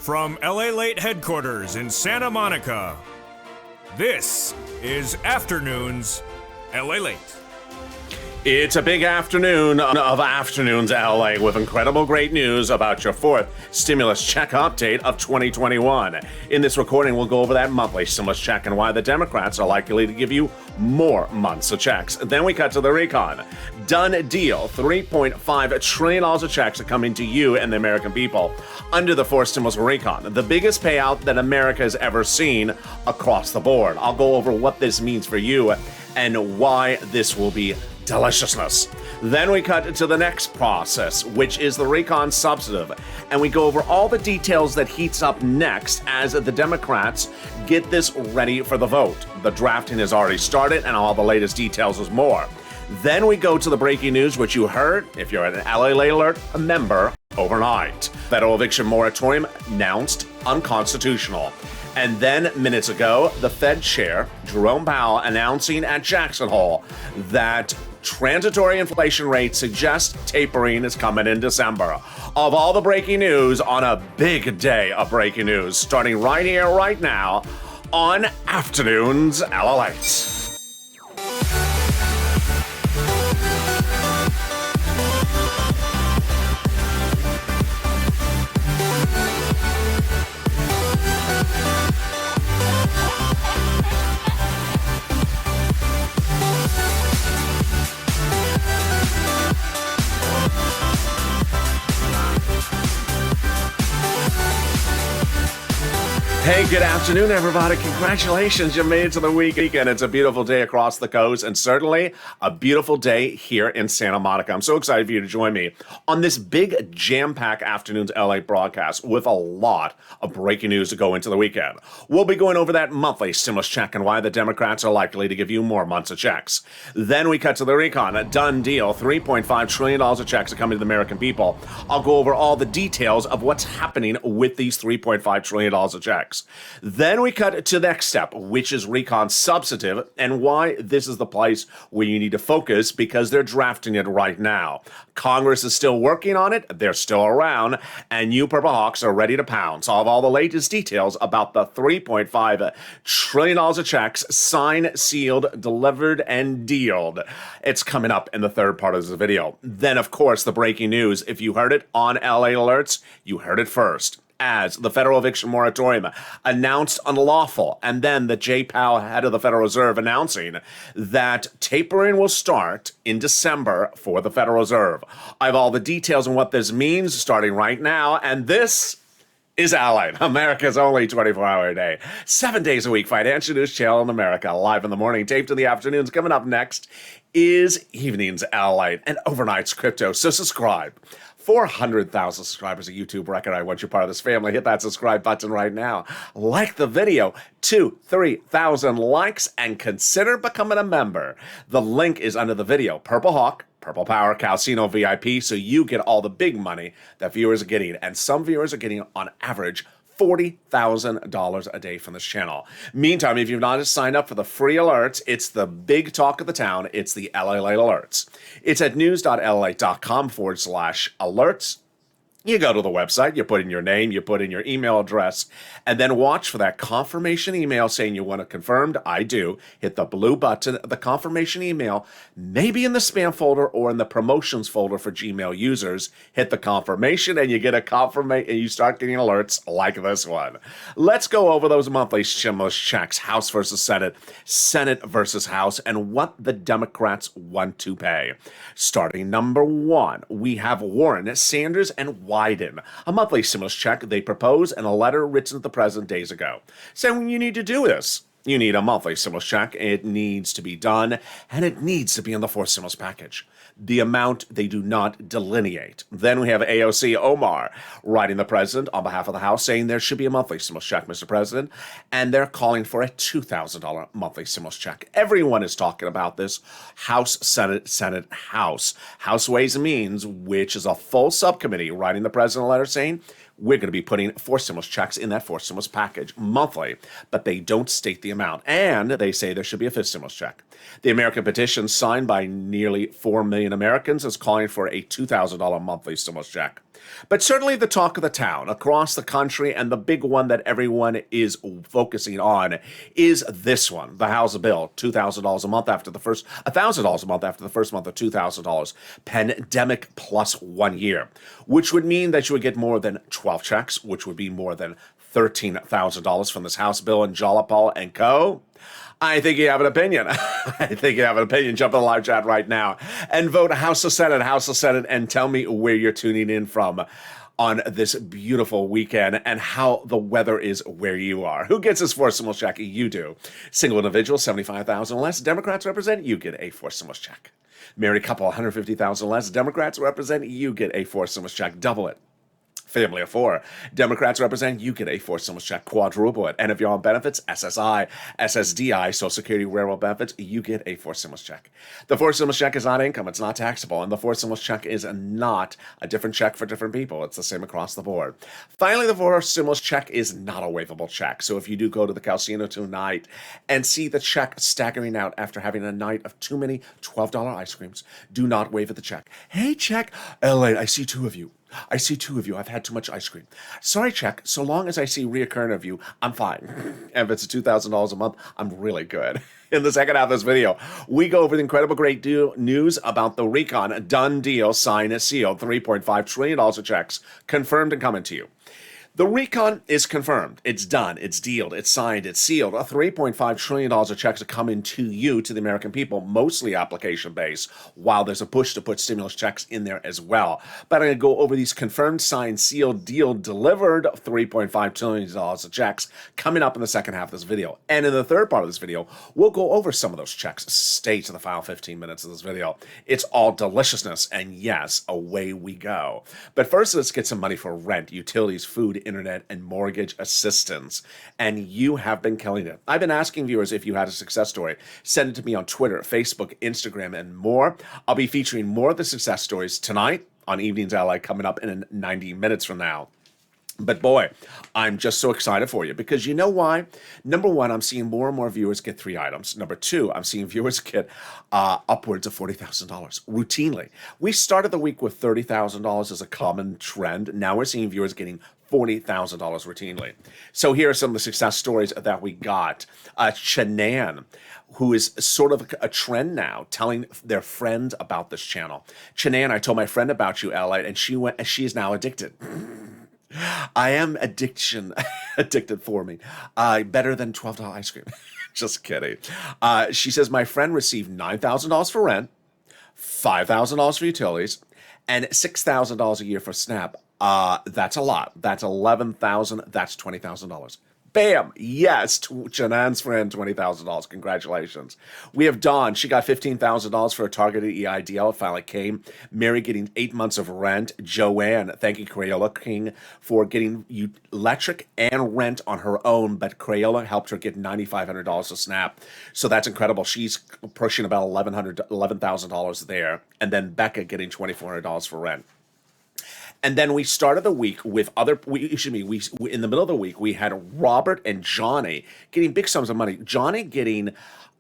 From Lalate headquarters in Santa Monica, this is Afternoons Lalate. It's a big afternoon of afternoons, LA, with incredible great news about your fourth stimulus check update of 2021. In this recording, we'll go over that monthly stimulus check and why the Democrats are likely to give you more months of checks. Then we cut to the recon. Done deal. $3.5 trillion of checks are coming to you and the American people under the fourth stimulus recon, the biggest payout that America has ever seen across the board. I'll go over what this means for you and why this will be deliciousness. Then we cut to the next process, which is the recon substantive, and we go over all the details that heats up next as the Democrats get this ready for the vote. The drafting has already started, and all the latest details is more. Then we go to the breaking news, which you heard, if you're an LA Alert member, overnight. Federal eviction moratorium announced unconstitutional. And then, minutes ago, the Fed chair, Jerome Powell, announcing at Jackson Hole that transitory inflation rates suggest tapering is coming in December. Of all the breaking news on a big day of breaking news, starting right here, right now, on Afternoons Lalate. Hey, good afternoon, everybody. Congratulations, you made it to the weekend. It's a beautiful day across the coast and certainly a beautiful day here in Santa Monica. I'm so excited for you to join me on this big jam-packed Afternoons LA broadcast with a lot of breaking news to go into the weekend. We'll be going over that monthly stimulus check and why the Democrats are likely to give you more months of checks. Then we cut to the recon. A done deal. $3.5 trillion of checks are coming to the American people. I'll go over all the details of what's happening with these $3.5 trillion of checks. Then we cut to the next step, which is recon substantive, and why this is the place where you need to focus because they're drafting it right now. Congress is still working on it, they're still around, and you Purple Hawks are ready to pounce. I'll have all the latest details about the $3.5 trillion of checks signed, sealed, delivered, and dealed. It's coming up in the third part of this video. Then, of course, the breaking news. If you heard it on LA Alerts, you heard it first. As the federal eviction moratorium announced unlawful, and then the Jay Powell, head of the Federal Reserve, announcing that tapering will start in December for the Federal Reserve. I have all the details on what this means starting right now, and this is Allied, America's only 24-hour day, 7 days a week financial news channel in America, live in the morning, taped in the afternoons. Coming up next is Evenings Allied and Overnight's Crypto, so subscribe. 400,000 subscribers at YouTube record. I want you part of this family. Hit that subscribe button right now. Like the video. 3,000 likes and consider becoming a member. The link is under the video. Purple Hawk, Purple Power, Calcino VIP, so you get all the big money that viewers are getting. And some viewers are getting, on average, $40,000 a day from this channel. Meantime, if you've not signed up for the free alerts, it's the big talk of the town. It's the LA Alerts. It's at news.la.com/alerts. You go to the website, you put in your name, you put in your email address, and then watch for that confirmation email saying you want it confirmed. I do. Hit the blue button, the confirmation email, maybe in the spam folder or in the promotions folder for Gmail users. Hit the confirmation and you get a confirmation and you start getting alerts like this one. Let's go over those monthly stimulus checks, House versus Senate, Senate versus House, and what the Democrats want to pay. Starting number one, we have Warren, Sanders, and Wyden, a monthly stimulus check they propose in a letter written to the president days ago, saying you need to do this. You need a monthly stimulus check. It needs to be done, and it needs to be in the fourth stimulus package. The amount they do not delineate. Then we have AOC Omar writing the president on behalf of the House saying there should be a monthly stimulus check, Mr. President, and they're calling for a $2,000 monthly stimulus check. Everyone is talking about this. House, Senate, Senate, House. House Ways and Means, which is a full subcommittee, writing the president a letter saying we're going to be putting 4 stimulus checks in that 4 stimulus package monthly, but they don't state the amount. And they say there should be a 5th stimulus check. The American petition, signed by nearly 4 million Americans, is calling for a $2,000 monthly stimulus check. But certainly the talk of the town across the country, and the big one that everyone is focusing on, is this one, the House bill, $2,000 a month after the first, $1,000 a month after the first month of $2,000, pandemic plus 1 year, which would mean that you would get more than 12 checks, which would be more than $13,000 from this House bill and Jalapal and co. I think you have an opinion. I think you have an opinion. Jump in the live chat right now and vote House or Senate, and tell me where you're tuning in from on this beautiful weekend and how the weather is where you are. Who gets this 4 stimulus check? You do. Single individual, 75,000 less. Democrats represent, you get a 4 stimulus check. Married couple, 150,000 less. Democrats represent, you get a 4 stimulus check. Double it. Family of 4. Democrats represent, you get a 4 stimulus check, quadruple it. And if you're on benefits, SSI, SSDI, Social Security, Railroad benefits, you get a 4 stimulus check. The 4 stimulus check is not income, it's not taxable, and the 4 stimulus check is not a different check for different people. It's the same across the board. Finally, the 4 stimulus check is not a waivable check. So if you do go to the casino tonight and see the check staggering out after having a night of too many $12 ice creams, do not waive the check. Hey, check, LA, I see 2 of you. I've had too much ice cream. Sorry, check. So long as I see reoccurring of you, I'm fine. And if it's $2,000 a month, I'm really good. In the second half of this video, we go over the incredible great news about the recon. Done deal, signed and sealed. $3.5 trillion of checks confirmed and coming to you. The recon is confirmed. It's done. It's dealed. It's signed. It's sealed. A $3.5 trillion of checks are coming to you, to the American people, mostly application-based, while there's a push to put stimulus checks in there as well. But I'm going to go over these confirmed, signed, sealed, deal, delivered $3.5 trillion of checks coming up in the second half of this video. And in the third part of this video, we'll go over some of those checks. Stay to the final 15 minutes of this video. It's all deliciousness, and yes, away we go. But first, let's get some money for rent, utilities, food, internet, and mortgage assistance. And you have been killing it. I've been asking viewers if you had a success story. Send it to me on Twitter, Facebook, Instagram, and more. I'll be featuring more of the success stories tonight on Evenings LA coming up in 90 minutes from now. But boy, I'm just so excited for you because you know why? Number one, I'm seeing more and more viewers get 3 items. Number 2, I'm seeing viewers get upwards of $40,000 routinely. We started the week with $30,000 as a common trend. Now we're seeing viewers getting $40,000 routinely. So here are some of the success stories that we got. Chanan, who is sort of a trend now, telling their friend about this channel. Chanan, I told my friend about you, Lalate, and she is now addicted. I am addicted for me. Better than $12 ice cream. Just kidding. She says, my friend received $9,000 for rent, $5,000 for utilities, and $6,000 a year for SNAP. That's a lot. That's $11,000. That's $20,000. Bam! Yes, Janan's friend, $20,000. Congratulations. We have Dawn. She got $15,000 for a targeted EIDL. It finally came. Mary getting 8 months of rent. Joanne, thanking Crayola King for getting electric and rent on her own, but Crayola helped her get $9,500 of SNAP. So that's incredible. She's pushing about $11,000 there. And then Becca getting $2,400 for rent. And then we started the week with in the middle of the week, we had Robert and Johnny getting big sums of money. Johnny getting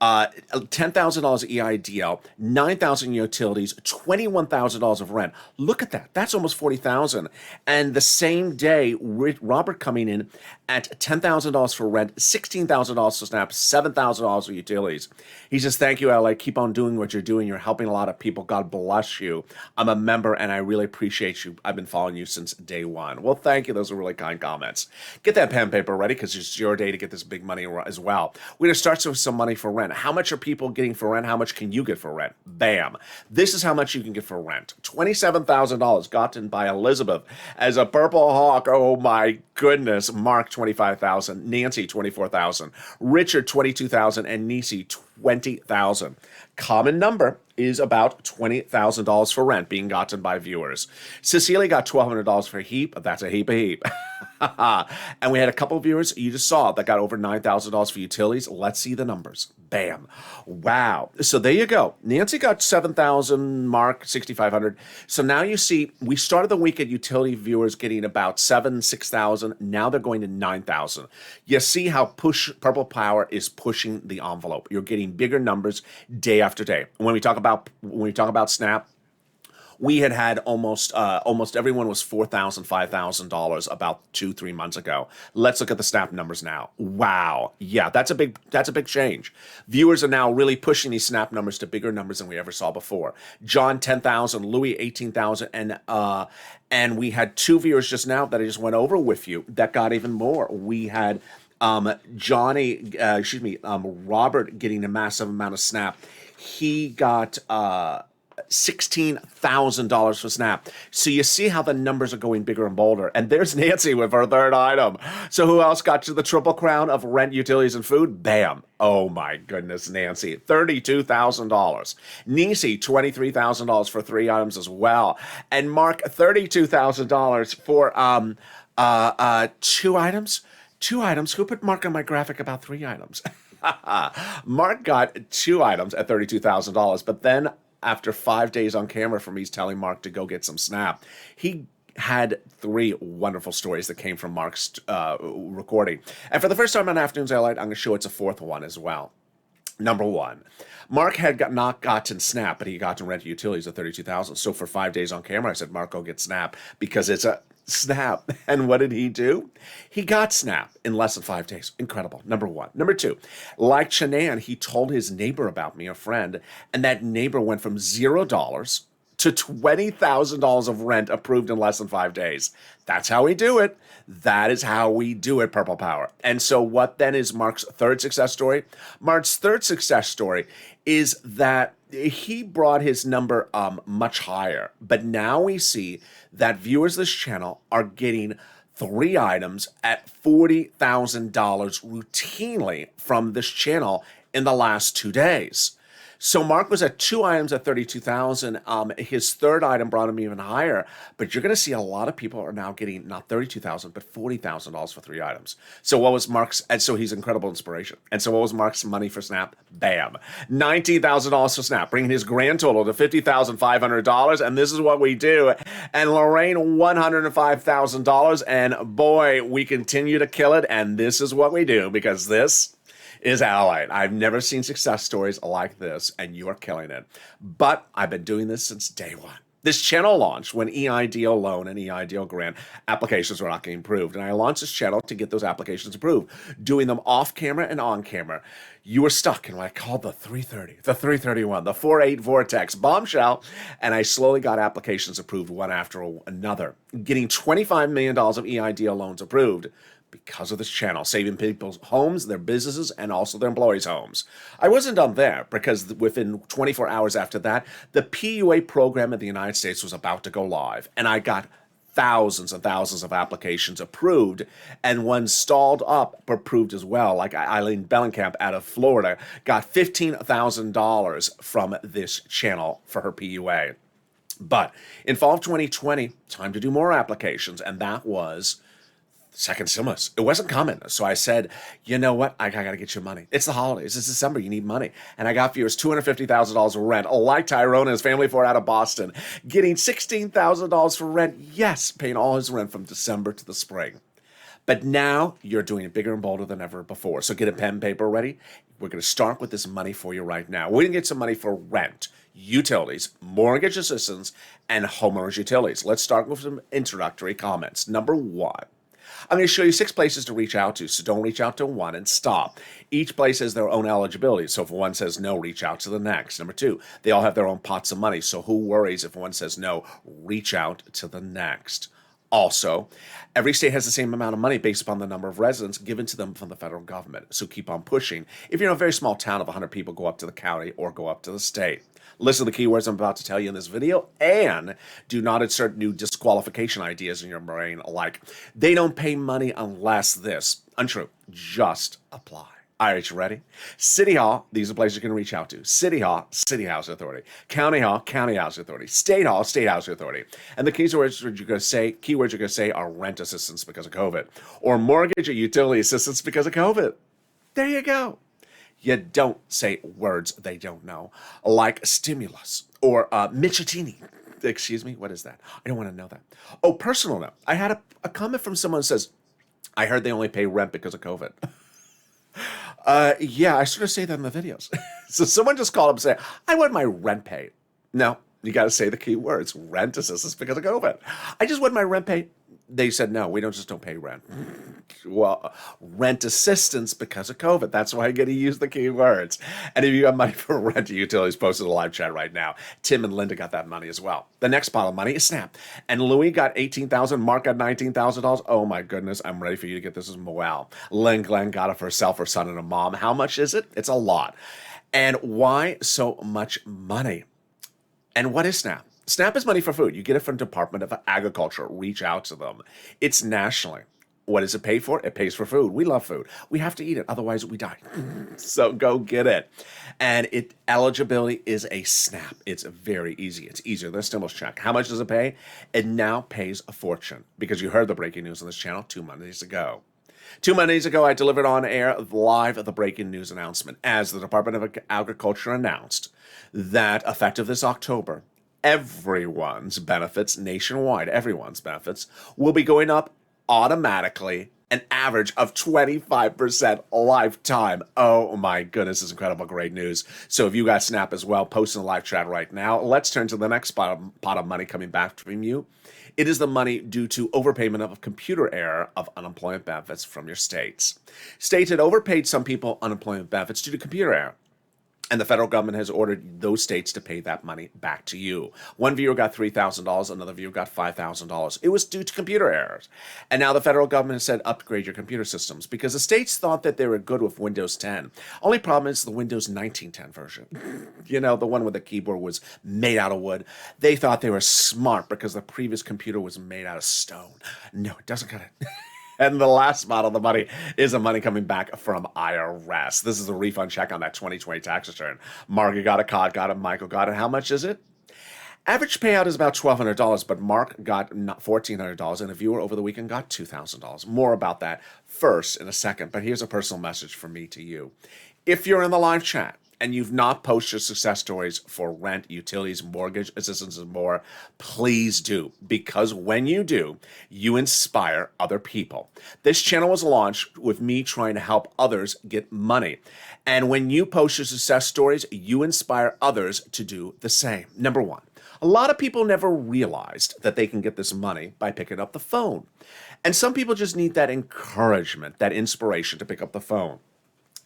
$10,000 EIDL, $9,000 utilities, $21,000 of rent. Look at that. That's almost $40,000. And the same day, Robert coming in at $10,000 for rent, $16,000 for SNAP, $7,000 for utilities. He says, thank you, LA. Keep on doing what you're doing. You're helping a lot of people. God bless you. I'm a member, and I really appreciate you. I've been following you since day one. Well, thank you. Those are really kind comments. Get that pen and paper ready because it's your day to get this big money as well. We're going to start with some money for rent. How much are people getting for rent? How much can you get for rent? Bam. This is how much you can get for rent. $27,000 gotten by Elizabeth as a Purple Hawk. Oh, my goodness. Mark, $25,000. Nancy, $24,000. Richard, $22,000. And Nisi, $20,000. Common number is about $20,000 for rent being gotten by viewers. Cecilia got $1,200 for a heap. That's a heap. And we had a couple of viewers you just saw that got over $9,000 for utilities. Let's see the numbers. Bam. Wow. So there you go. Nancy got 7,000, Mark 6,500. So now you see we started the week at utility viewers getting about 6,000. Now they're going to 9,000. You see how Purple Power is pushing the envelope. You're getting bigger numbers day after day. When we talk about Snap, we had almost everyone was $4,000, $5,000 about 2-3 months ago. Let's look at the Snap numbers now. Wow, yeah, that's a big change. Viewers are now really pushing these Snap numbers to bigger numbers than we ever saw before. John 10,000, Louis 18,000, and we had 2 viewers just now that I just went over with you that got even more. We had Robert getting a massive amount of Snap. He got $16,000 for Snap. So you see how the numbers are going bigger and bolder. And there's Nancy with her third item. So who else got to the triple crown of rent, utilities, and food? Bam. Oh my goodness, Nancy. $32,000. Nisi, $23,000 for 3 items as well. And Mark, $32,000 for 2 items. 2 items. Who put Mark on my graphic about 3 items? Mark got 2 items at $32,000, but then after 5 days on camera from me telling Mark to go get some Snap, he had 3 wonderful stories that came from Mark's recording. And for the first time on Afternoons Lalate, I'm going to show it's a 4th one as well. Number 1, Mark had not gotten Snap, but he got to rent utilities at $32,000. So for 5 days on camera, I said, Mark, go get Snap because it's a Snap. And what did he do? He got Snap in less than 5 days. Incredible. Number 1. Number 2, like Chanan, he told his neighbor about me, a friend, and that neighbor went from $0 to $20,000 of rent approved in less than 5 days. That's how we do it. That is how we do it, Purple Power. And so what then is Mark's third success story? Mark's third success story is that he brought his number much higher. But now we see that viewers of this channel are getting 3 items at $40,000 routinely from this channel in the last 2 days. So Mark was at 2 items at $32,000. His third item brought him even higher. But you're going to see a lot of people are now getting not $32,000 but $40,000 for 3 items. So what was Mark's? And so he's incredible inspiration. And so what was Mark's money for Snap? Bam, $19,000 for Snap, bringing his grand total to $50,500. And this is what we do. And Lorraine, $105,000. And boy, we continue to kill it. And this is what we do because this is Lalate. I've never seen success stories like this, and you are killing it. But I've been doing this since day one. This channel launched when EIDL loan and EIDL grant applications were not getting approved. And I launched this channel to get those applications approved, doing them off camera and on camera. You were stuck in what I called the 330, the 331, the 48 vortex bombshell. And I slowly got applications approved one after another, getting $25 million of EIDL loans approved because of this channel, saving people's homes, their businesses, and also their employees' homes. I wasn't done there because within 24 hours after that, the PUA program in the United States was about to go live, and I got thousands and thousands of applications approved, and one stalled up approved as well, like Eileen Bellenkamp out of Florida got $15,000 from this channel for her PUA. But in fall of 2020, time to do more applications, and that was second stimulus. It wasn't coming. So I said, you know what? I got to get you money. It's the holidays. It's December. You need money. And I got viewers $250,000 of rent, like Tyrone and his family for out of Boston, getting $16,000 for rent. Yes, paying all his rent from December to the spring. But now you're doing it bigger and bolder than ever before. So get a pen and paper ready. We're going to start with this money for you right now. We're going to get some money for rent, utilities, mortgage assistance, and homeowners utilities. Let's start with some introductory comments. Number 1. I'm going to show you 6 places to reach out to, so don't reach out to one and stop. Each place has their own eligibility, so if one says no, reach out to the next. Number 2, they all have their own pots of money, so who worries if one says no? Reach out to the next. Also, every state has the same amount of money based upon the number of residents given to them from the federal government, so keep on pushing. If you're in a very small town of 100 people, go up to the county or go up to the state. Listen to the keywords I'm about to tell you in this video, and do not insert new disqualification ideas in your brain like, they don't pay money unless this. Untrue. Just apply. All right, you ready? City Hall, these are places you can reach out to. City Hall, City Housing Authority. County Hall, County Housing Authority. State Hall, State Housing Authority. And the keywords you're going to say are rent assistance because of COVID, or mortgage or utility assistance because of COVID. There you go. You don't say words they don't know, like stimulus or Michitini. Excuse me, what is that? I don't want to know that. Oh, personal note. I had a comment from someone who says, I heard they only pay rent because of COVID. Yeah, I sort of say that in the videos. So someone just called up and said, I want my rent paid. No, you got to say the key words, rent assistance because of COVID. I just want my rent paid. They said, no, we don't pay rent. Well, rent assistance because of COVID. That's why I get to use the key words. And if you have money for rent or utilities, post in the live chat right now. Tim and Linda got that money as well. The next pile of money is Snap. And Louis got $18,000. Mark got $19,000. Oh my goodness, I'm ready for you to get this as well. Lynn Glenn got it for herself, her son, and her mom. How much is it? It's a lot. And why so much money? And what is Snap? Snap is money for food. You get it from Department of Agriculture. Reach out to them. It's nationally. What does it pay for? It pays for food. We love food. We have to eat it. Otherwise, we die. So go get it. And eligibility is a SNAP. It's very easy. It's easier than a stimulus check. How much does it pay? It now pays a fortune because you heard the breaking news on this channel 2 Mondays ago. 2 Mondays ago, I delivered on air live the breaking news announcement as the Department of Agriculture announced that effective this October, everyone's benefits nationwide, everyone's benefits will be going up automatically, an average of 25% lifetime. Oh my goodness, it's incredible, great news. So if you got Snap as well, post in the live chat right now. Let's turn to the next pot of money coming back from you. It is the money due to overpayment of computer error of unemployment benefits from your states. States had overpaid some people unemployment benefits due to computer error. And the federal government has ordered those states to pay that money back to you. One viewer got $3,000, another viewer got $5,000. It was due to computer errors. And now the federal government has said upgrade your computer systems because the states thought that they were good with Windows 10. Only problem is the Windows 1910 version. You know, the one where the keyboard was made out of wood. They thought they were smart because the previous computer was made out of stone. No, it doesn't cut it. And the last spot on the money is the money coming back from IRS. This is a refund check on that 2020 tax return. Margie got it, Todd got it, Michael got it. How much is it? Average payout is about $1,200, but Mark got $1,400, and a viewer over the weekend got $2,000. More about that first in a second, but here's a personal message from me to you. If you're in the live chat, and you've not posted your success stories for rent, utilities, mortgage assistance, and more, please do. Because when you do, you inspire other people. This channel was launched with me trying to help others get money. And when you post your success stories, you inspire others to do the same. Number one, a lot of people never realized that they can get this money by picking up the phone. And some people just need that encouragement, that inspiration to pick up the phone.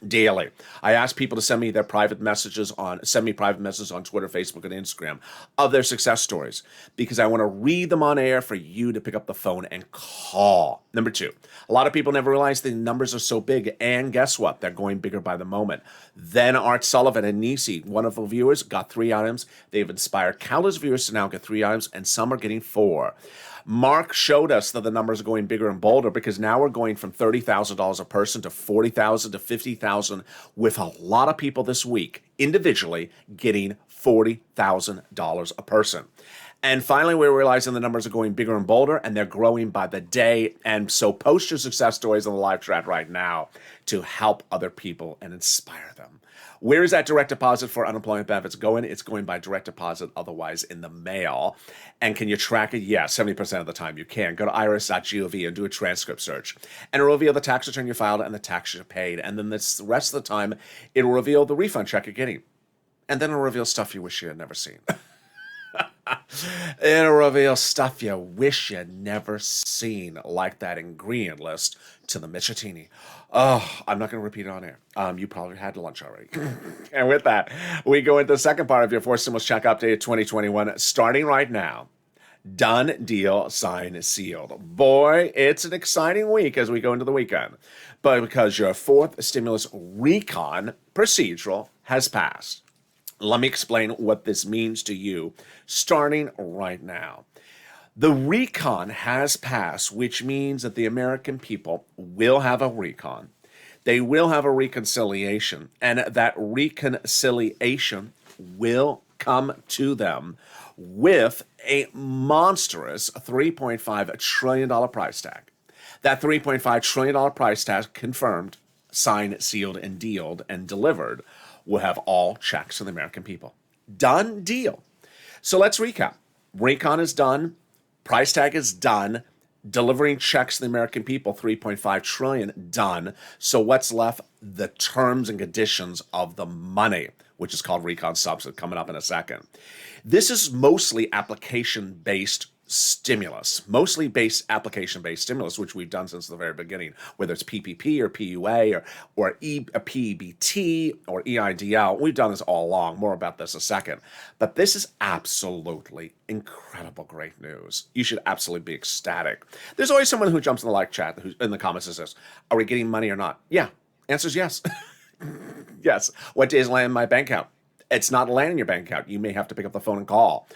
Daily, I ask people to send me private messages on Twitter, Facebook, and Instagram of their success stories because I want to read them on air for you to pick up the phone and call. Number two, a lot of people never realize the numbers are so big, and guess what? They're going bigger by the moment. Then Art Sullivan and Nisi, wonderful viewers, got 3 items. They've inspired countless viewers to now get 3 items, and some are getting 4. Mark showed us that the numbers are going bigger and bolder because now we're going from $30,000 a person to $40,000 to $50,000 with a lot of people this week individually getting $40,000 a person. And finally, we're realizing the numbers are going bigger and bolder and they're growing by the day. And so post your success stories in the live chat right now to help other people and inspire them. Where is that direct deposit for unemployment benefits going? It's going by direct deposit, otherwise in the mail. And can you track it? Yes, 70% of the time you can. Go to irs.gov and do a transcript search. And it'll reveal the tax return you filed and the tax you paid. And then the rest of the time, it'll reveal the refund check you're getting. And then it'll reveal stuff you wish you had never seen. It'll reveal stuff you wish you'd never seen, like that ingredient list to the Michitini. Oh, I'm not going to repeat it on air. You probably had lunch already. And with that, we go into the second part of your Forced Stimulus Check Update 2021, starting right now. Done deal, signed, sealed. Boy, it's an exciting week as we go into the weekend. But because your fourth stimulus recon procedural has passed. Let me explain what this means to you, starting right now. The recon has passed, which means that the American people will have a recon. They will have a reconciliation, and that reconciliation will come to them with a monstrous $3.5 trillion price tag. That $3.5 trillion price tag confirmed, signed, sealed, and dealed, and delivered will have all checks to the American people. Done deal. So let's recap. Recon is done. Price tag is done. Delivering checks to the American people, $3.5 trillion, done. So what's left? The terms and conditions of the money, which is called recon subsidy, coming up in a second. This is mostly application-based stimulus, application-based stimulus, which we've done since the very beginning, whether it's PPP or PUA or PBT or EIDL. We've done this all along. More about this in a second. But this is absolutely incredible, great news. You should absolutely be ecstatic. There's always someone who jumps in the like chat, who's in the comments and says, are we getting money or not? Yeah. Answer's yes. Yes. What days land in my bank account? It's not landing in your bank account. You may have to pick up the phone and call.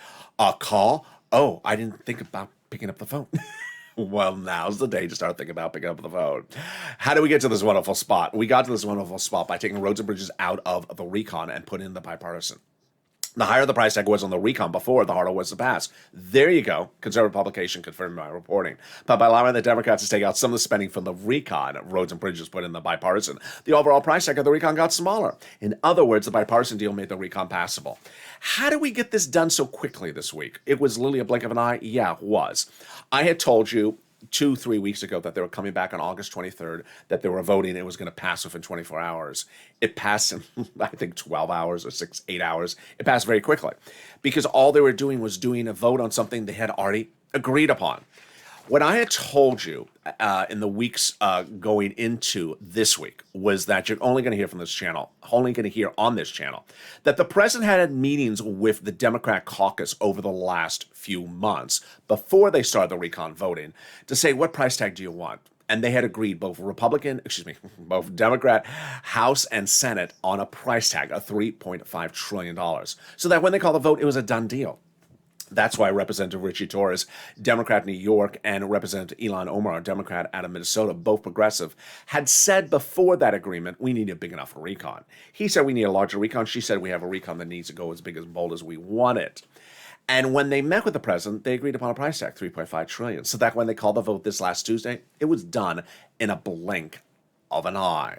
Call? Oh, I didn't think about picking up the phone. Well, now's the day to start thinking about picking up the phone. How do we get to this wonderful spot? We got to this wonderful spot by taking roads and bridges out of the recon and putting in the bipartisan. The higher the price tag was on the recon before, the harder it was to pass. There you go. Conservative publication confirmed my reporting. But by allowing the Democrats to take out some of the spending from the recon, roads and bridges put in the bipartisan, the overall price tag of the recon got smaller. In other words, the bipartisan deal made the recon passable. How did we get this done so quickly this week? It was literally a blink of an eye? Yeah, it was. I had told you 2-3 weeks ago that they were coming back on August 23rd, that they were voting, it was going to pass within 24 hours. It passed in, I think, 12 hours or 8 hours. It passed very quickly because all they were doing was doing a vote on something they had already agreed upon. What I had told you in the weeks going into this week was that you're only going to hear from this channel, only going to hear on this channel, that the president had meetings with the Democrat caucus over the last few months before they started the recon voting to say, what price tag do you want? And they had agreed, both Democrat, House, and Senate on a price tag of $3.5 trillion. So that when they called the vote, it was a done deal. That's why Representative Richie Torres, Democrat New York, and Representative Ilhan Omar, Democrat out of Minnesota, both progressive, had said before that agreement, we need a big enough recon. He said we need a larger recon. She said we have a recon that needs to go as big and bold as we want it. And when they met with the president, they agreed upon a price tag, $3.5 trillion. So that when they called the vote this last Tuesday, it was done in a blink of an eye.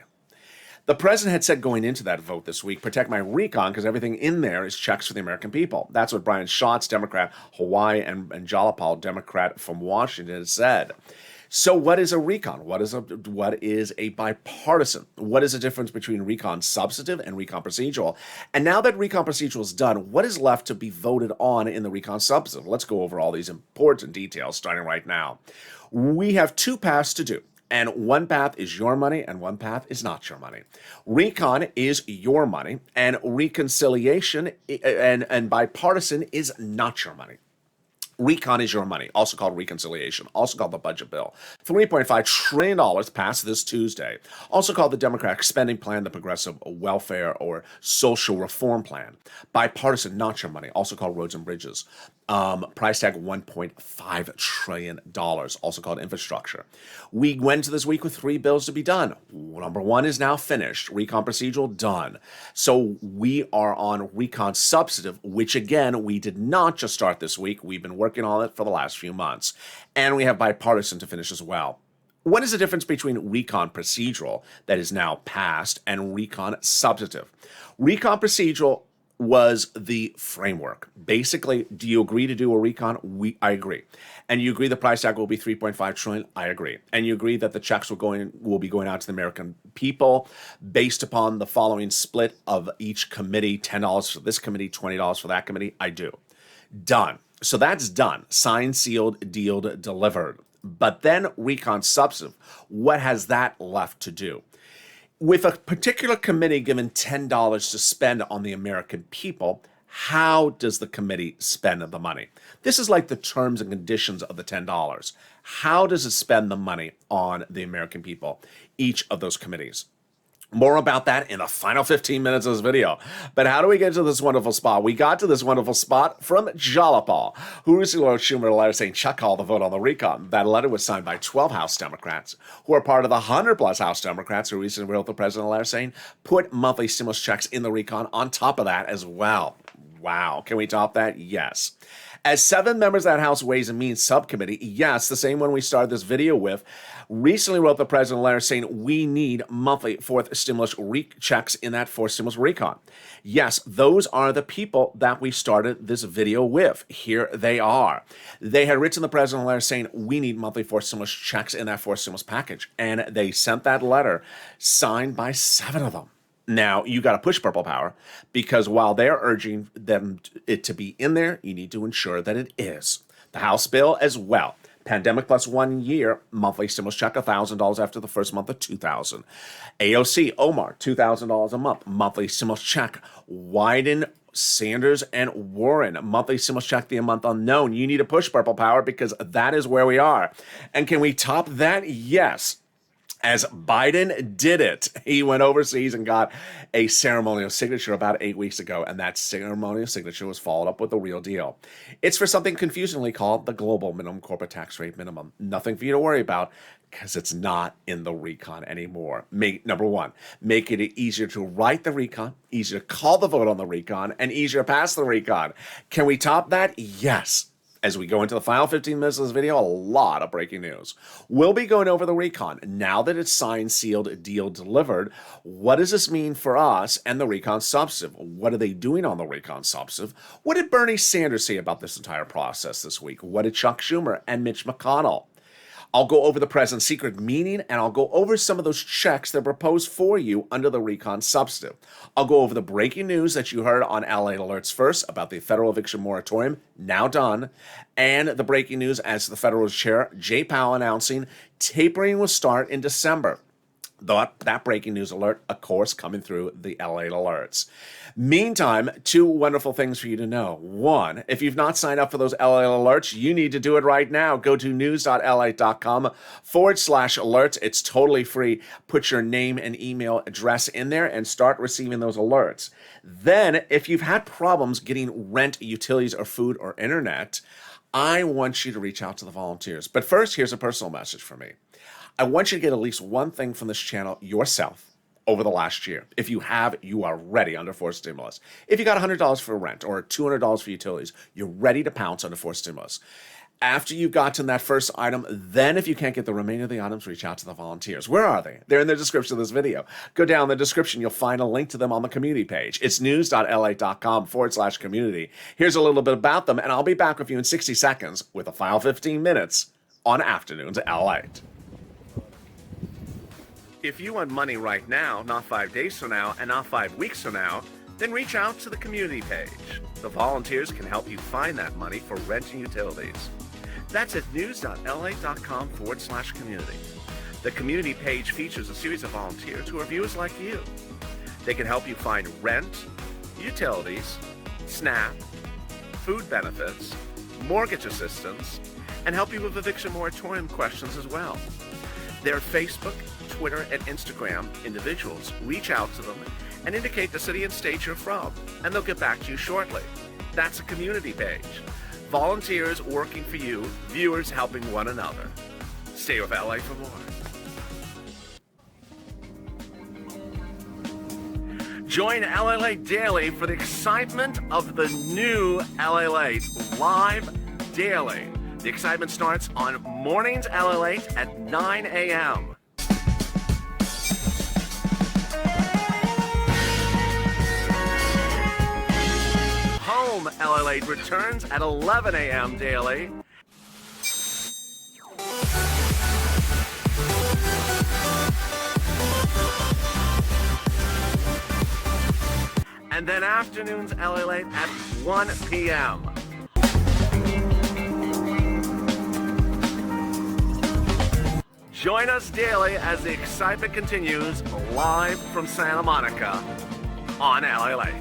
The president had said going into that vote this week, protect my recon, because everything in there is checks for the American people. That's what Brian Schatz, Democrat, Hawaii, and Jalapal, Democrat from Washington, has said. So what is a recon? What is a bipartisan? What is the difference between recon substantive and recon procedural? And now that recon procedural is done, what is left to be voted on in the recon substantive? Let's go over all these important details starting right now. We have two paths to do. And one path is your money and one path is not your money. Recon is your money and reconciliation and bipartisan is not your money. Recon is your money, also called reconciliation, also called the budget bill. $3.5 trillion passed this Tuesday, also called the Democratic spending plan, the progressive welfare or social reform plan. Bipartisan, not your money, also called roads and bridges. Price tag $1.5 trillion, also called infrastructure. We went into this week with 3 bills to be done. Number 1 is now finished. Recon procedural, done. So we are on recon substantive, which again, we did not just start this week. We've been working on it for the last few months. And we have bipartisan to finish as well. What is the difference between recon procedural, that is now passed, and recon substantive? Recon procedural was the framework. Basically, do you agree to do a recon? I agree. And you agree the price tag will be $3.5 trillion? I agree. And you agree that the checks will be going out to the American people based upon the following split of each committee, $10 for this committee, $20 for that committee? I do. Done. So that's done. Signed, sealed, dealed, delivered. But then recon substantive, what has that left to do? With a particular committee given $10 to spend on the American people, how does the committee spend the money? This is like the terms and conditions of the $10. How does it spend the money on the American people, each of those committees? More about that in the final 15 minutes of this video. But how do we get to this wonderful spot? We got to this wonderful spot from Jalopal, who recently wrote Schumer a letter saying Chuck called the vote on the recon. That letter was signed by 12 House Democrats, who are part of the 100-plus House Democrats who recently wrote the president a letter saying put monthly stimulus checks in the recon on top of that as well. Wow. Can we top that? Yes. As 7 members of that House Ways and Means Subcommittee, yes, the same one we started this video with, recently wrote the president a letter saying we need monthly fourth stimulus checks in that fourth stimulus recon. Yes, those are the people that we started this video with. Here they are. They had written the president a letter saying we need monthly fourth stimulus checks in that fourth stimulus package, and they sent that letter signed by 7 of them. Now, you got to push purple power because while they're urging it to be in there, you need to ensure that it is. The House bill as well. Pandemic plus 1 year, monthly stimulus check, $1,000 after the first month of $2,000. AOC, Omar, $2,000 a month, monthly stimulus check. Wyden, Sanders, and Warren, monthly stimulus check, the month unknown. You need to push purple power because that is where we are. And can we top that? Yes. As Biden did it, he went overseas and got a ceremonial signature about 8 weeks ago, and that ceremonial signature was followed up with the real deal. It's for something confusingly called the global minimum corporate tax rate minimum. Nothing for you to worry about because it's not in the recon anymore. Number one, make it easier to write the recon, easier to call the vote on the recon, and easier to pass the recon. Can we top that? Yes. As we go into the final 15 minutes of this video, a lot of breaking news. We'll be going over the recon. Now that it's signed, sealed, deal delivered, what does this mean for us and the recon substantive? What are they doing on the recon substantive? What did Bernie Sanders say about this entire process this week? What did Chuck Schumer and Mitch McConnell? I'll go over the president's secret meaning, and I'll go over some of those checks that are proposed for you under the recon substantive. I'll go over the breaking news that you heard on LA Alerts first about the federal eviction moratorium, now done, and the breaking news as the federal chair, Jay Powell, announcing tapering will start in December. That breaking news alert, of course, coming through the LA Alerts. Meantime, 2 wonderful things for you to know. 1, if you've not signed up for those LA Alerts, you need to do it right now. Go to news.la.com/alerts. It's totally free. Put your name and email address in there and start receiving those alerts. Then, if you've had problems getting rent, utilities, or food or internet, I want you to reach out to the volunteers. But first, here's a personal message for me. I want you to get at least one thing from this channel yourself over the last year. If you have, you are ready under forced stimulus. If you got $100 for rent or $200 for utilities, you're ready to pounce under forced stimulus. After you've gotten that first item, then if you can't get the remainder of the items, reach out to the volunteers. Where are they? They're in the description of this video. Go down in the description. You'll find a link to them on the community page. It's news.la.com/community. Here's a little bit about them, and I'll be back with you in 60 seconds with the final 15 minutes on Afternoons at Lalate. If you want money right now, not 5 days from now, and not 5 weeks from now, then reach out to the community page. The volunteers can help you find that money for rent and utilities. That's at news.la.com/community. The community page features a series of volunteers who are viewers like you. They can help you find rent, utilities, SNAP, food benefits, mortgage assistance, and help you with eviction moratorium questions as well. Their Facebook, Twitter, and Instagram individuals reach out to them and indicate the city and state you're from, and they'll get back to you shortly. That's a community page. Volunteers working for you, viewers helping one another. Stay with LA for more. Join LA Late Daily for the excitement of the new LA Late live daily. The excitement starts on mornings LA Late at 9 a.m. Home LA Late returns at 11 a.m. daily. And then afternoons LA Late at 1 p.m. Join us daily as the excitement continues live from Santa Monica on LA Late.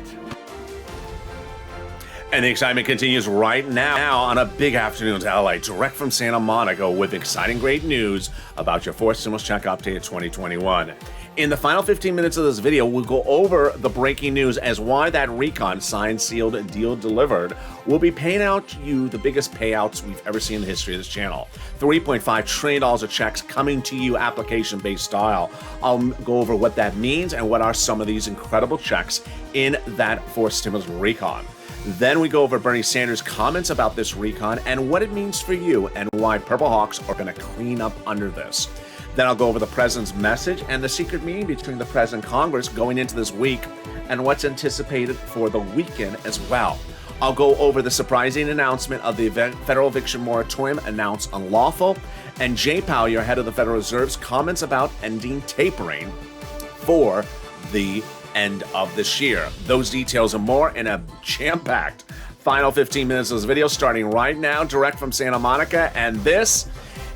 And the excitement continues right now on a big afternoon to LA, direct from Santa Monica, with exciting great news about your fourth stimulus check update 2021. In the final 15 minutes of this video, we'll go over the breaking news as why that recon, signed, sealed, deal delivered, will be paying out to you the biggest payouts we've ever seen in the history of this channel. $3.5 trillion of checks coming to you application-based style. I'll go over what that means and what are some of these incredible checks in that fourth stimulus recon. Then we go over Bernie Sanders' comments about this recon and what it means for you and why Purple Hawks are going to clean up under this. Then I'll go over the president's message and the secret meeting between the president and Congress going into this week and what's anticipated for the weekend as well. I'll go over the surprising announcement of the federal eviction moratorium announced unlawful, and Jay Powell, your head of the Federal Reserve's comments about ending tapering for the end of this year. Those details and more in a jam-packed final 15 minutes of this video starting right now, direct from Santa Monica, and this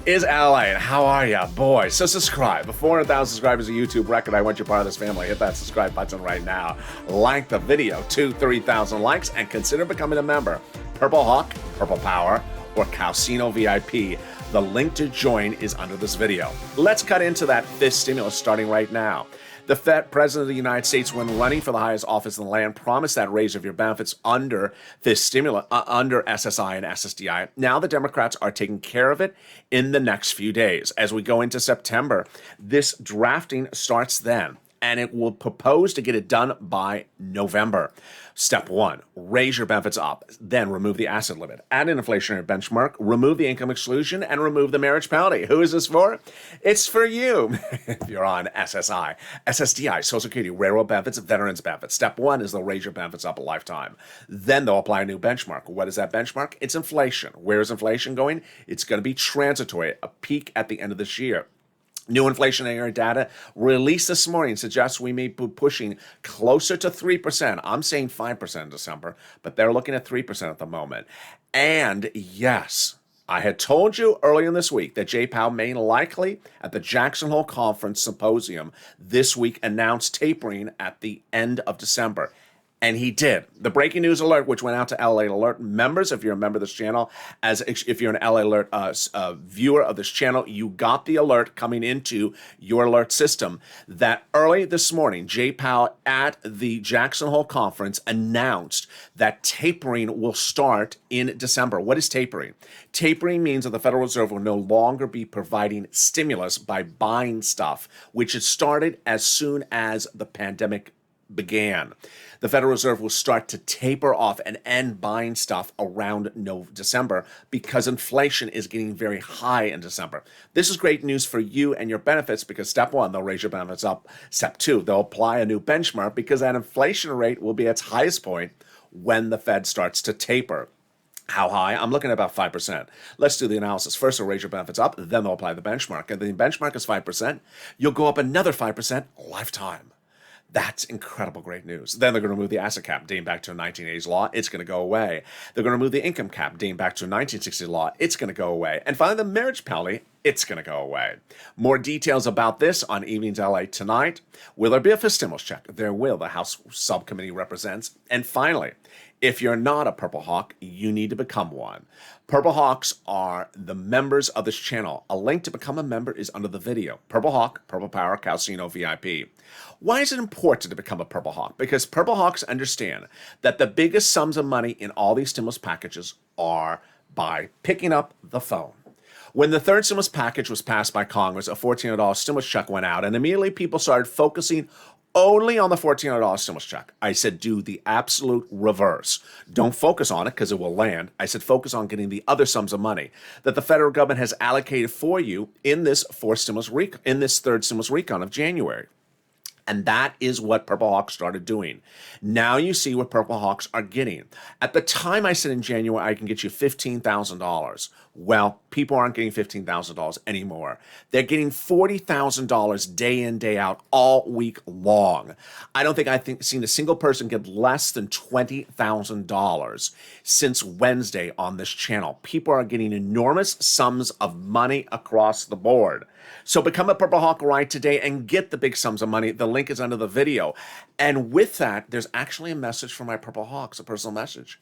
is LA. And how are ya, boy? So subscribe. The 400,000 subscribers a YouTube record. I want you part of this family. Hit that subscribe button right now. Like the video to 3,000 likes and consider becoming a member. Purple Hawk, Purple Power, or Casino VIP. The link to join is under this video. Let's cut into that fifth stimulus starting right now. The President of the United States, when running for the highest office in the land, promised that raise of your benefits under this stimulus, under SSI and SSDI. Now the Democrats are taking care of it in the next few days. As we go into September, this drafting starts then, and it will propose to get it done by November. Step one, raise your benefits up, then remove the asset limit, add an inflationary benchmark, remove the income exclusion, and remove the marriage penalty. Who is this for? It's for you if you're on SSI, SSDI, Social Security, railroad benefits, veterans benefits. Step one is they'll raise your benefits up a lifetime. Then they'll apply a new benchmark. What is that benchmark? It's inflation. Where is inflation going? It's going to be transitory, a peak at the end of this year. New inflationary data released this morning suggests we may be pushing closer to 3%. I'm saying 5% in December, but they're looking at 3% at the moment. And yes, I had told you earlier in this week that Jay Powell may likely at the Jackson Hole Conference Symposium this week announce tapering at the end of December. And he did. The breaking news alert, which went out to LA Alert members, if you're a member of this channel, if you're an LA Alert viewer of this channel, you got the alert coming into your alert system that early this morning, Jay Powell at the Jackson Hole Conference announced that tapering will start in December. What is tapering? Tapering means that the Federal Reserve will no longer be providing stimulus by buying stuff, which it started as soon as the pandemic began. The Federal Reserve will start to taper off and end buying stuff around December because inflation is getting very high in December. This is great news for you and your benefits because step one, they'll raise your benefits up. Step two, they'll apply a new benchmark because that inflation rate will be at its highest point when the Fed starts to taper. How high? I'm looking at about 5%. Let's do the analysis. First, they'll raise your benefits up, then they'll apply the benchmark. And the benchmark is 5%. You'll go up another 5% lifetime. That's incredible great news. Then they're going to remove the asset cap dating back to a 1980s law. It's going to go away. They're going to remove the income cap dating back to a 1960s law. It's going to go away. And finally, the marriage penalty. It's going to go away. More details about this on Evenings LA tonight. Will there be a fifth stimulus check? There will. The House Subcommittee represents. And finally, if you're not a Purple Hawk, you need to become one. Purple Hawks are the members of this channel. A link to become a member is under the video. Purple Hawk, Purple Power, Casino VIP. Why is it important to become a Purple Hawk? Because Purple Hawks understand that the biggest sums of money in all these stimulus packages are by picking up the phone. When the third stimulus package was passed by Congress, a $1,400 stimulus check went out, and immediately people started focusing only on the $1,400 stimulus check. I said, do the absolute reverse. Don't focus on it because it will land. I said, focus on getting the other sums of money that the federal government has allocated for you in this third stimulus recon of January. And that is what Purple Hawks started doing. Now you see what Purple Hawks are getting. At the time I said in January, I can get you $15,000. Well, people aren't getting $15,000 anymore. They're getting $40,000 day in, day out, all week long. I don't think I've seen a single person get less than $20,000 since Wednesday on this channel. People are getting enormous sums of money across the board. So become a Purple Hawk right today and get the big sums of money. The link is under the video. And with that, there's actually a message for my Purple Hawks, a personal message.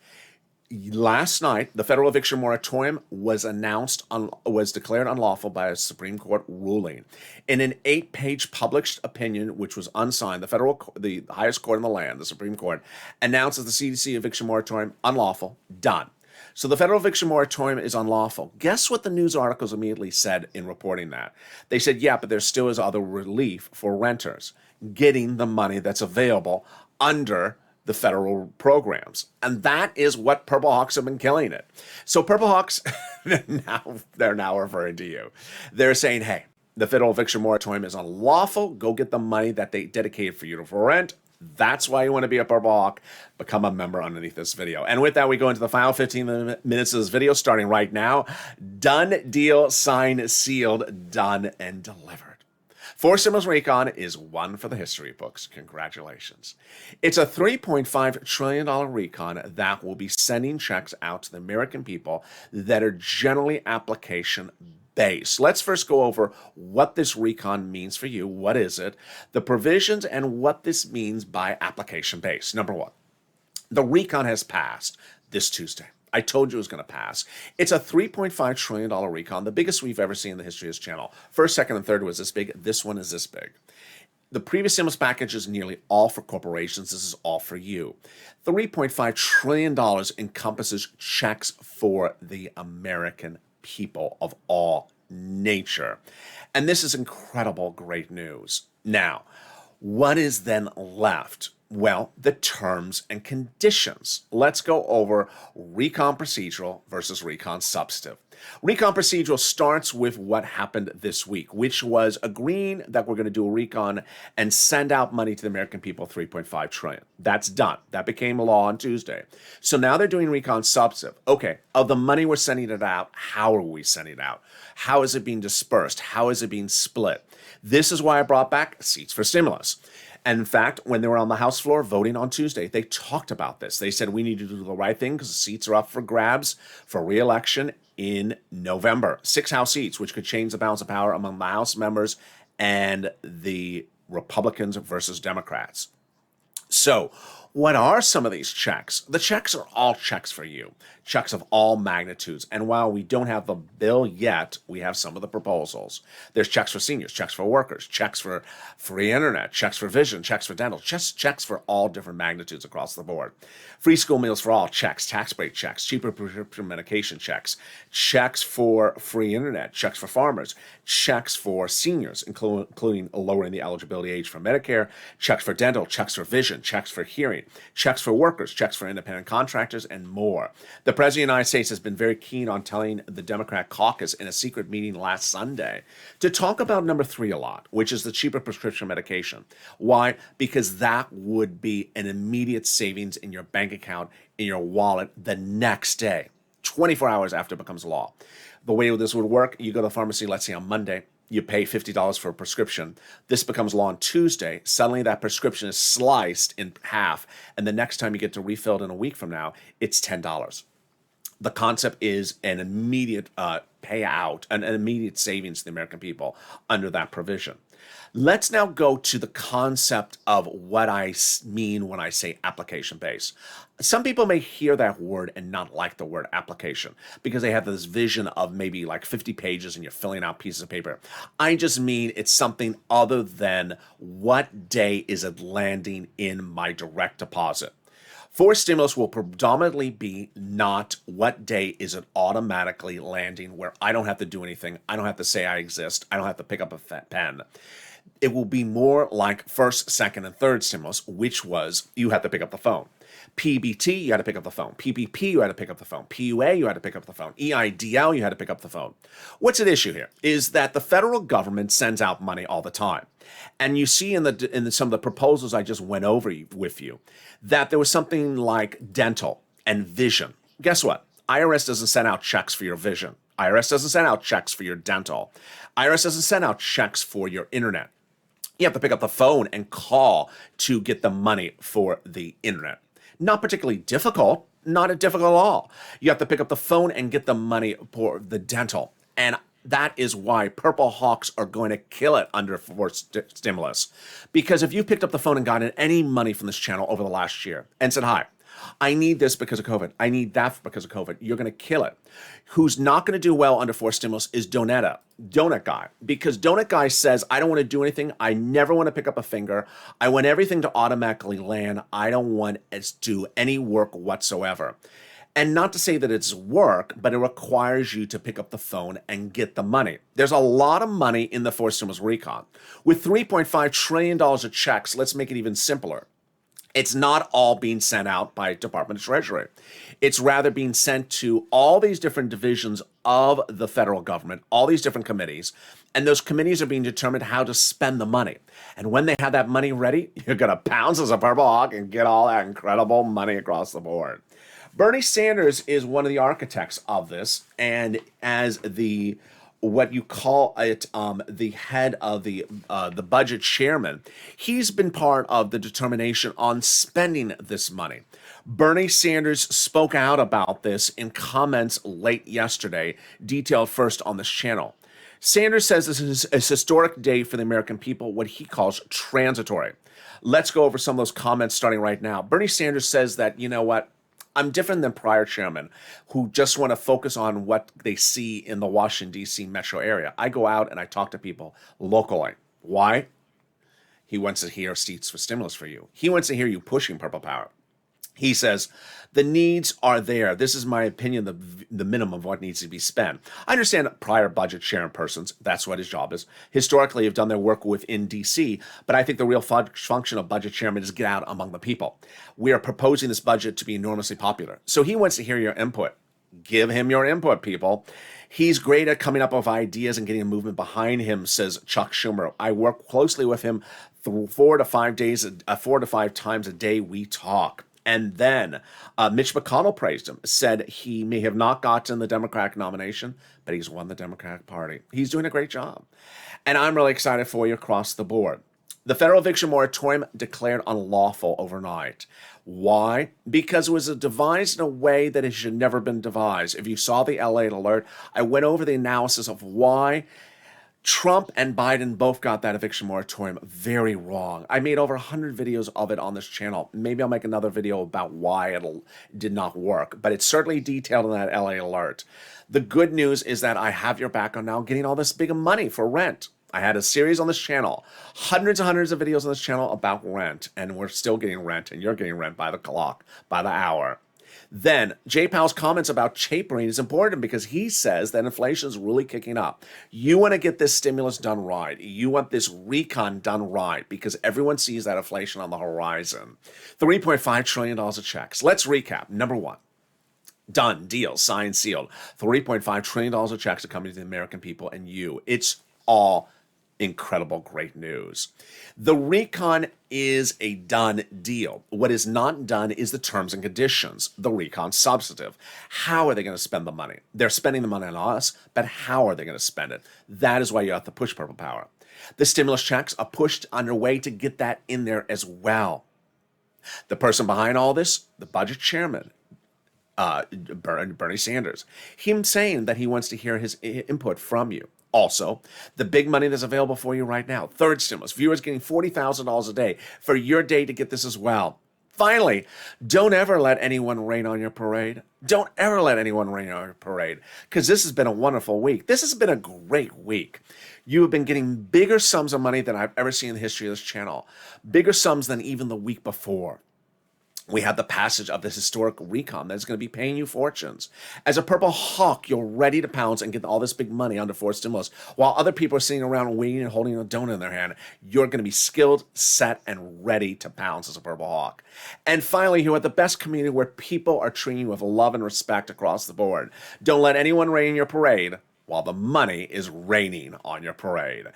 Last night, the federal eviction moratorium was declared unlawful by a Supreme Court ruling. In an 8-page published opinion, which was unsigned, the highest court in the land, the Supreme Court, announces the CDC eviction moratorium unlawful, done. So the federal eviction moratorium is unlawful. Guess what the news articles immediately said in reporting that? They said, yeah, but there still is other relief for renters, getting the money that's available under the federal programs. And that is what Purple Hawks have been killing it. So Purple Hawks, they're now referring to you. They're saying, hey, the federal eviction moratorium is unlawful. Go get the money that they dedicated for you for rent. That's why you want to be a Purple Hawk. Become a member underneath this video. And with that, we go into the final 15 minutes of this video, starting right now. Done deal, signed, sealed, done, and delivered. 4 stimulus recon is one for the history books. Congratulations. It's a $3.5 trillion recon that will be sending checks out to the American people that are generally application based. Let's first go over what this recon means for you. What is it? The provisions and what this means by application based. Number one, the recon has passed this Tuesday. I told you it was going to pass. It's a $3.5 trillion recon, the biggest we've ever seen in the history of this channel. First, second, and third was this big. This one is this big. The previous stimulus package is nearly all for corporations. This is all for you. $3.5 trillion encompasses checks for the American people of all nature. And this is incredible, great news. Now, what is then left? Well, the terms and conditions. Let's go over recon procedural versus recon substantive. Recon procedural starts with what happened this week, which was agreeing that we're going to do a recon and send out money to the American people, $3.5 trillion. That's done. That became law on Tuesday. So now they're doing recon substantive. Okay, of the money we're sending it out, how are we sending it out? How is it being dispersed? How is it being split? This is why I brought back seats for stimulus. And in fact, when they were on the House floor voting on Tuesday, they talked about this. They said we need to do the right thing because the seats are up for grabs for re-election in November. 6 House seats, which could change the balance of power among the House members and the Republicans versus Democrats. So, what are some of these checks? The checks are all checks for you, checks of all magnitudes. And while we don't have the bill yet, we have some of the proposals. There's checks for seniors, checks for workers, checks for free internet, checks for vision, checks for dental, just checks for all different magnitudes across the board. Free school meals for all, checks, tax break checks, cheaper prescription medication checks, checks for free internet, checks for farmers, checks for seniors, including lowering the eligibility age for Medicare, checks for dental, checks for vision, checks for hearing, checks for workers, checks for independent contractors, and more. The President of the United States has been very keen on telling the Democrat caucus in a secret meeting last Sunday to talk about number 3 a lot, which is the cheaper prescription medication. Why? Because that would be an immediate savings in your bank account, in your wallet the next day, 24 hours after it becomes law. The way this would work, you go to the pharmacy, let's say on Monday, you pay $50 for a prescription. This becomes law on Tuesday. Suddenly that prescription is sliced in half, and the next time you get to refill it in a week from now, it's $10. The concept is an immediate payout, an immediate savings to the American people under that provision. Let's now go to the concept of what I mean when I say application based. Some people may hear that word and not like the word application because they have this vision of maybe like 50 pages and you're filling out pieces of paper. I just mean it's something other than what day is it landing in my direct deposit. For stimulus will predominantly be not what day is it automatically landing where I don't have to do anything. I don't have to say I exist. I don't have to pick up a pen. It will be more like first, second, and third stimulus, which was you had to pick up the phone. PBT, you had to pick up the phone. PPP, you had to pick up the phone. PUA, you had to pick up the phone. EIDL, you had to pick up the phone. What's at issue here is that the federal government sends out money all the time. And you see in some of the proposals I just went over with you that there was something like dental and vision. Guess what? IRS doesn't send out checks for your vision. IRS doesn't send out checks for your dental. IRS doesn't send out checks for your internet. You have to pick up the phone and call to get the money for the internet. Not particularly difficult, not difficult at all. You have to pick up the phone and get the money for the dental. And that is why Purple Hawks are going to kill it under forced stimulus. Because if you picked up the phone and gotten any money from this channel over the last year and said, hi, I need this because of COVID. I need that because of COVID. You're going to kill it. Who's not going to do well under forced stimulus is Donut Guy. Because Donut Guy says, I don't want to do anything. I never want to pick up a finger. I want everything to automatically land. I don't want it to do any work whatsoever. And not to say that it's work, but it requires you to pick up the phone and get the money. There's a lot of money in the forced stimulus recon. With $3.5 trillion of checks, let's make it even simpler. It's not all being sent out by Department of Treasury. It's rather being sent to all these different divisions of the federal government, all these different committees, and those committees are being determined how to spend the money. And when they have that money ready, you're going to pounce as a purple hawk and get all that incredible money across the board. Bernie Sanders is one of the architects of this, and as the what you call it, the head of the budget chairman, he's been part of the determination on spending this money. Bernie Sanders spoke out about this in comments late yesterday, detailed first on this channel. Sanders says this is a historic day for the American people, what he calls transitory. Let's go over some of those comments starting right now. Bernie Sanders says that, you know what? I'm different than prior chairmen who just want to focus on what they see in the Washington, D.C. metro area. I go out and I talk to people locally. Why? He wants to hear seats for stimulus for you. He wants to hear you pushing purple power. He says, the needs are there. This is my opinion, the minimum of what needs to be spent. I understand prior budget chairpersons, that's what his job is, historically have done their work within D.C., but I think the real function of budget chairman is get out among the people. We are proposing this budget to be enormously popular. So he wants to hear your input. Give him your input, people. He's great at coming up with ideas and getting a movement behind him, says Chuck Schumer. I work closely with him 4 to 5 times a day we talk. And then Mitch McConnell praised him, said he may have not gotten the Democratic nomination, but he's won the Democratic Party. He's doing a great job. And I'm really excited for you across the board. The federal eviction moratorium declared unlawful overnight. Why? Because it was devised in a way that it should never been devised. If you saw the Lalate alert, I went over the analysis of why Trump and Biden both got that eviction moratorium very wrong. I made over 100 videos of it on this channel. Maybe I'll make another video about why it did not work, but it's certainly detailed in that LA alert. The good news is that I have your back on now getting all this big money for rent. I had a series on this channel, hundreds and hundreds of videos on this channel about rent, and we're still getting rent, and you're getting rent by the clock, by the hour. Then, Jay Powell's comments about tapering is important because he says that inflation is really kicking up. You want to get this stimulus done right. You want this recon done right because everyone sees that inflation on the horizon. $3.5 trillion of checks. Let's recap. Number one, done, deal, signed, sealed. $3.5 trillion of checks are coming to the American people and you. It's all incredible, great news. The recon is a done deal. What is not done is the terms and conditions, the recon substantive. How are they going to spend the money? They're spending the money on us, but how are they going to spend it? That is why you have to push purple power. The stimulus checks are pushed underway to get that in there as well. The person behind all this, the budget chairman, Bernie Sanders, him saying that he wants to hear his input from you. Also, the big money that's available for you right now, third stimulus, viewers getting $40,000 a day for your day to get this as well. Finally, don't ever let anyone rain on your parade. Don't ever let anyone rain on your parade because this has been a wonderful week. This has been a great week. You have been getting bigger sums of money than I've ever seen in the history of this channel, bigger sums than even the week before. We have the passage of this historic recon that is going to be paying you fortunes. As a purple hawk, you're ready to pounce and get all this big money under forced stimulus. While other people are sitting around waiting and holding a donut in their hand, you're going to be skilled, set, and ready to pounce as a purple hawk. And finally, you have the best community where people are treating you with love and respect across the board. Don't let anyone rain your parade while the money is raining on your parade.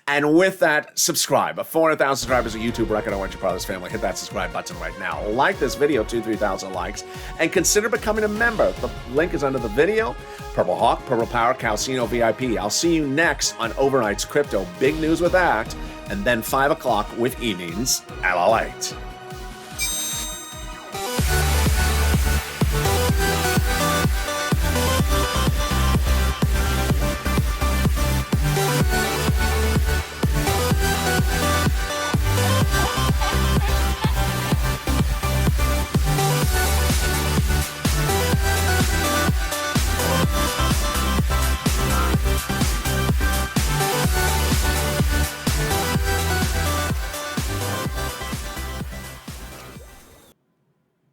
And with that, subscribe. 400,000 subscribers of YouTube record. I want your part of this family. Hit that subscribe button right now. Like this video, 3,000 likes, and consider becoming a member. The link is under the video. Purple Hawk, Purple Power, Calcino VIP. I'll see you next on Overnight's Crypto. Big news with that. And then 5 o'clock with evenings at Lalate.